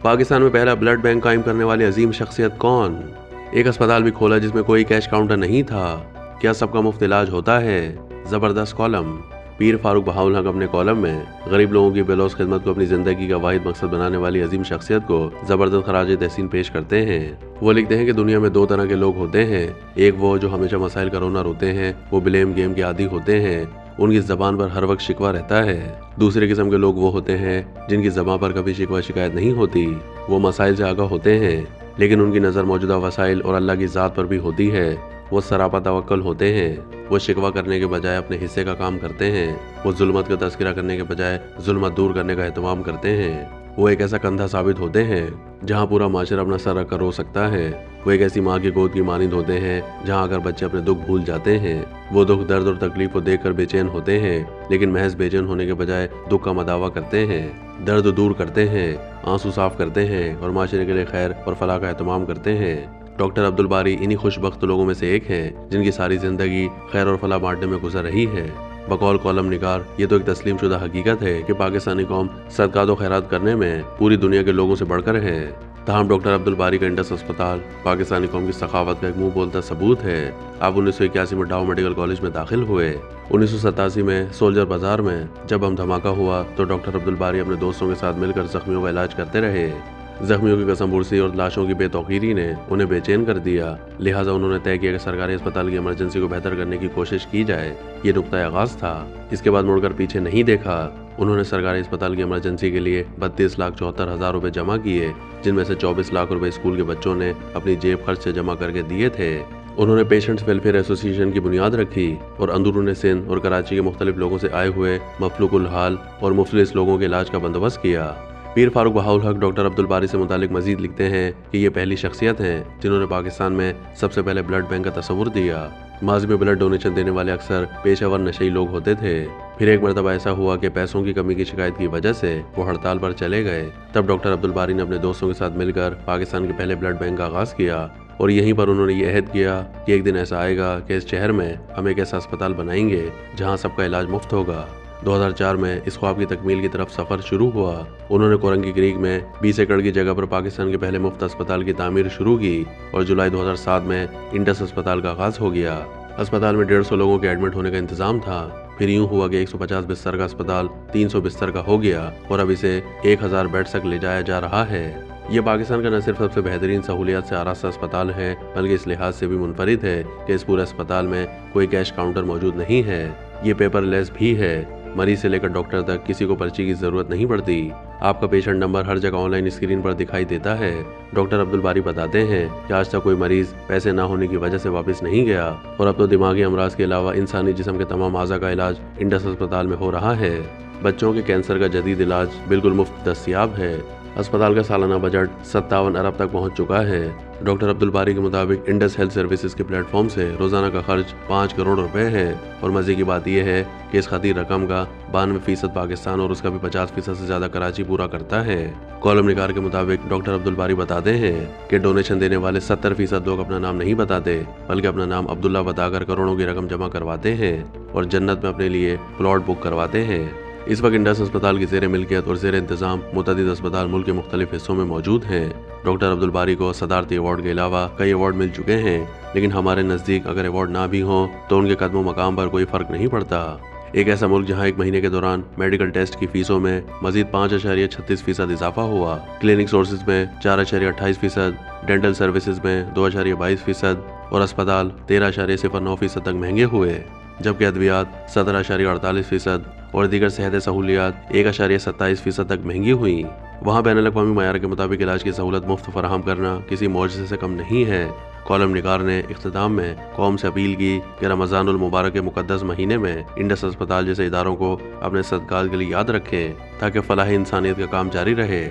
پاکستان میں پہلا blood bank قائم کرنے والی عظیم شخصیت کون؟ ایک اسپتال بھی کھولا جس میں کوئی کیش کاؤنٹر نہیں تھا، کیا سب کا مفت علاج ہوتا ہے؟ زبردست کالم۔ پیر فاروق بہاؤالحق اپنے کالم میں غریب لوگوں کی بے لوث خدمت کو اپنی زندگی کا واحد مقصد بنانے والی عظیم شخصیت کو زبردست خراج تحسین پیش کرتے ہیں۔ وہ لکھتے ہیں کہ دنیا میں 2 طرح کے لوگ ہوتے ہیں، ایک وہ جو ہمیشہ مسائل کا رونا روتے ہیں، وہ بلیم گیم کے عادی ہوتے ہیں، ان کی زبان پر ہر وقت شکوہ رہتا ہے۔ دوسرے قسم کے لوگ وہ ہوتے ہیں جن کی زبان پر کبھی شکوہ شکایت نہیں ہوتی، وہ مسائل سے آگاہ ہوتے ہیں لیکن ان کی نظر موجودہ وسائل اور اللہ کی ذات پر بھی ہوتی ہے۔ وہ سراپا توکل ہوتے ہیں، وہ شکوہ کرنے کے بجائے اپنے حصے کا کام کرتے ہیں، وہ ظلمت کا تذکرہ کرنے کے بجائے ظلمت دور کرنے کا اہتمام کرتے ہیں۔ وہ ایک ایسا کندھا ثابت ہوتے ہیں جہاں پورا معاشرہ اپنا سر رکھ کر رو سکتا ہے۔ وہ ایک ایسی ماں کی گود کی مانند ہوتے ہیں جہاں اگر بچے اپنے دکھ بھول جاتے ہیں۔ وہ دکھ، درد اور تکلیف کو دیکھ کر بے چین ہوتے ہیں لیکن محض بے چین ہونے کے بجائے دکھ کا مداوع کرتے ہیں، درد دور کرتے ہیں، آنسو صاف کرتے ہیں اور معاشرے کے لیے خیر اور فلاح کا اہتمام کرتے ہیں۔ ڈاکٹر عبدالباری انہی خوش بخت لوگوں میں سے ایک ہیں جن کی ساری زندگی خیر اور فلاح بانٹنے میں گزر رہی ہے۔ بقول کالم نگار، یہ تو ایک تسلیم شدہ حقیقت ہے کہ پاکستانی قوم صدقات و خیرات کرنے میں پوری دنیا کے لوگوں سے بڑھ کر ہے۔ تاہم ڈاکٹر عبدالباری کا انڈس اسپتال پاکستانی قوم کی سخاوت کا ایک منہ بولتا ثبوت ہے۔ آپ 1981 میں ڈاؤ میڈیکل کالج میں داخل ہوئے۔ 1987 میں سولجر بازار میں جب بم دھماکہ ہوا تو ڈاکٹر عبدالباری اپنے دوستوں کے ساتھ مل کر زخمیوں کا علاج کرتے رہے۔ زخمیوں کی قسم پرسی اور لاشوں کی بے توقیری نے انہیں بے چین کر دیا، لہٰذا انہوں نے طے کیا کہ سرکاری اسپتال کی ایمرجنسی کو بہتر کرنے کی کوشش کی جائے۔ یہ نقطۂ آغاز تھا۔ اس کے بعد مڑ کر پیچھے نہیں دیکھا۔ انہوں نے سرکاری اسپتال کی ایمرجنسی کے لیے 32,74,000 روپے جمع کیے، جن میں سے 24 لاکھ روپے اسکول کے بچوں نے اپنی جیب خرچ سے جمع کر کے دیے تھے۔ انہوں نے پیشنٹس ویلفیئر ایسوسی ایشن کی بنیاد رکھی اور اندرون سندھ اور کراچی کے مختلف لوگوں سے آئے ہوئے مفلوک الحال اور مفلس لوگوں کے علاج کا بندوبست کیا۔ پیر فاروق بہاؤالحق ڈاکٹر عبدالباری سے متعلق مزید لکھتے ہیں کہ یہ پہلی شخصیت ہیں جنہوں نے پاکستان میں سب سے پہلے بلڈ بینک کا تصور دیا۔ ماضی میں بلڈ ڈونیشن دینے والے اکثر پیشہ ور نشئی لوگ ہوتے تھے۔ پھر ایک مرتبہ ایسا ہوا کہ پیسوں کی کمی کی شکایت کی وجہ سے وہ ہڑتال پر چلے گئے۔ تب ڈاکٹر عبدالباری نے اپنے دوستوں کے ساتھ مل کر پاکستان کے پہلے بلڈ بینک کا آغاز کیا اور یہیں پر انہوں نے یہ عہد کیا کہ ایک دن ایسا آئے گا کہ اس شہر میں ہم ایک ایسا اسپتال بنائیں گے جہاں سب کا علاج مفت ہوگا۔ 2004 میں اس خواب کی تکمیل کی طرف سفر شروع ہوا۔ انہوں نے کورنگی کریک میں 20 ایکڑ کی جگہ پر پاکستان کے پہلے مفت اسپتال کی تعمیر شروع کی اور جولائی 2007 میں انڈس اسپتال کا آغاز ہو گیا۔ اسپتال میں 150 لوگوں کے ایڈمٹ ہونے کا انتظام تھا۔ پھر یوں ہوا کہ 150 بستر کا اسپتال 300 بستر کا ہو گیا اور اب اسے 1000 بیڈز تک لے جایا جا رہا ہے۔ یہ پاکستان کا نہ صرف سب سے بہترین سہولیات سے آراستہ اسپتال ہے بلکہ اس لحاظ سے بھی منفرد ہے کہ اس پورے اسپتال میں کوئی کیش کاؤنٹر موجود نہیں ہے۔ یہ پیپر لیس بھی ہے۔ مریض سے لے کر ڈاکٹر تک کسی کو پرچی کی ضرورت نہیں پڑتی۔ آپ کا پیشنٹ نمبر ہر جگہ آن لائن اسکرین پر دکھائی دیتا ہے۔ ڈاکٹر عبدالباری بتاتے ہیں کہ آج تک کوئی مریض پیسے نہ ہونے کی وجہ سے واپس نہیں گیا اور اب تو دماغی امراض کے علاوہ انسانی جسم کے تمام اعضاء کا علاج انڈس اسپتال میں ہو رہا ہے۔ بچوں کے کینسر کا جدید علاج بالکل مفت دستیاب ہے۔ اسپتال کا سالانہ بجٹ 57 ارب تک پہنچ چکا ہے۔ ڈاکٹر عبدالباری کے مطابق انڈس ہیلتھ سروسز کے پلیٹ فارم سے روزانہ کا خرچ 5 کروڑ روپے ہے اور مزے کی بات یہ ہے کہ اس خطیر رقم کا 92% پاکستان اور اس کا بھی 50% سے زیادہ کراچی پورا کرتا ہے۔ کالم نگار کے مطابق ڈاکٹر عبدالباری بتاتے ہیں کہ ڈونیشن دینے والے 70% لوگ اپنا نام نہیں بتاتے بلکہ اپنا نام عبداللہ بتا کر کروڑوں کی رقم جمع کرواتے ہیں اور جنت میں اپنے لیے پلاٹ بک کرواتے ہیں۔ اس وقت انڈس اسپتال کی زیر ملکیت اور زیر انتظام متعدد اسپتال ملک کے مختلف حصوں میں موجود ہیں۔ ڈاکٹر عبدالباری کو صدارتی ایوارڈ کے علاوہ کئی ایوارڈ مل چکے ہیں لیکن ہمارے نزدیک اگر ایوارڈ نہ بھی ہوں تو ان کے قدم و مقام پر کوئی فرق نہیں پڑتا۔ ایک ایسا ملک جہاں ایک مہینے کے دوران میڈیکل ٹیسٹ کی فیسوں میں مزید 5.36% اضافہ ہوا، کلینک سورسز میں 4.28%، ڈینٹل سروسز میں 2.22% اور اسپتال 13.09% تک مہنگے ہوئے، جبکہ ادویات 17.48% اور دیگر صحت سہولیات 1.27% تک مہنگی ہوئیں۔ وہاں بین الاقوامی معیار کے مطابق علاج کی سہولت مفت فراہم کرنا کسی معجزے سے کم نہیں ہے۔ کالم نگار نے اختتام میں قوم سے اپیل کی کہ رمضان المبارک کے مقدس مہینے میں انڈس اسپتال جیسے اداروں کو اپنے صدقات کے لیے یاد رکھیں تاکہ فلاح انسانیت کا کام جاری رہے۔